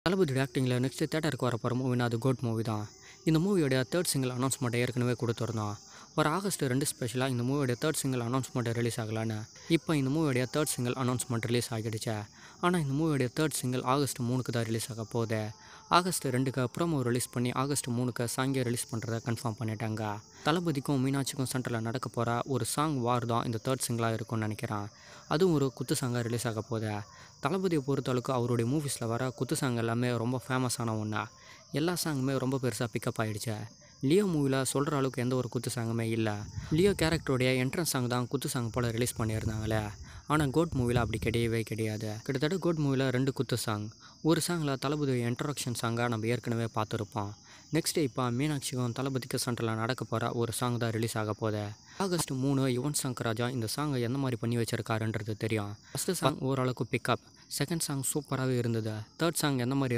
தளபதி ஆக்டிங்கில் next தேட்டருக்கு வர போகிற மூவினா அது கோட் மூவி தான். இந்த மூவியோடைய தேர்ட் சிங்கிள் அனௌன்ஸ்மெண்ட்டை ஏற்கனவே கொடுத்துருந்தோம். ஒரு ஆகஸ்ட் 2 ஸ்பெஷலாக இந்த மூவியோடைய தேர்ட் சிங்கிள் அனௌன்ஸ்மெண்ட் ரிலீஸ் ஆகலான்னு. இப்போ இந்த மூவியோடைய தேர்ட் சிங்கிள் அனௌன்ஸ்மெண்ட் ரிலீஸ் ஆகிடுச்சு. ஆனால் இந்த மூவியோடைய தேர்ட் சிங்கிள் ஆகஸ்ட் 3க்கு தான் ரிலீஸ் ஆக போகுது. ஆகஸ்ட் 2க்கு ப்ரோமோ ரிலீஸ் பண்ணி ஆகஸ்ட் 3க்கு சாங்கே ரிலீஸ் பண்ணுறதை கன்ஃபார்ம் பண்ணிட்டாங்க. தளபதிக்கும் மீனாட்சிக்கும் சென்டரில் நடக்க போகிற ஒரு சாங் வார் தான் இந்த தேர்ட் சிங்கிளாக இருக்கும்னு நினைக்கிறேன். அதுவும் ஒரு குத்து சாங்காக ரிலீஸ் ஆக போகுது. தளபதியை பொறுத்தளவுக்கு அவருடைய மூவிஸில் வர குத்து சாங் எல்லாமே ரொம்ப ஃபேமஸான ஒன்றா. எல்லா சாங்குமே ரொம்ப பெருசாக பிக்கப் ஆகிடுச்சு. லியோ மூவியில் சொல்கிற அளவுக்கு எந்த ஒரு குத்து சாங்குமே இல்லை. லியோ கேரக்டருடைய என்ட்ரன்ஸ் சாங் தான் குத்து சாங் போல் ரிலீஸ் பண்ணியிருந்தாங்களே. ஆனால் கோட் மூவியில் அப்படி கிடையவே கிடையாது. கிட்டத்தட்ட கோட் மூவியில் 2 குத்து சாங். ஒரு சாங்கில் தளபதி இன்ட்ரடக்ஷன் சாங்காக நம்ம ஏற்கனவே பார்த்துருப்போம். நெக்ஸ்ட் இப்போ மீனாட்சிக்கும் தளபதிக்கு சென்டரில் நடக்க போகிற ஒரு சாங் தான் ரிலீஸ் ஆக போகுது. ஆகஸ்ட் 3 யுவன் சங்கர் ராஜா இந்த சாங்கை எந்த மாதிரி பண்ணி வச்சிருக்காருன்றது தெரியும். ஃபஸ்ட்டு சாங் ஓரளவுக்கு பிக்கப், செகண்ட் சாங் சூப்பராகவே இருந்தது. தேர்ட் சாங் எந்த மாதிரி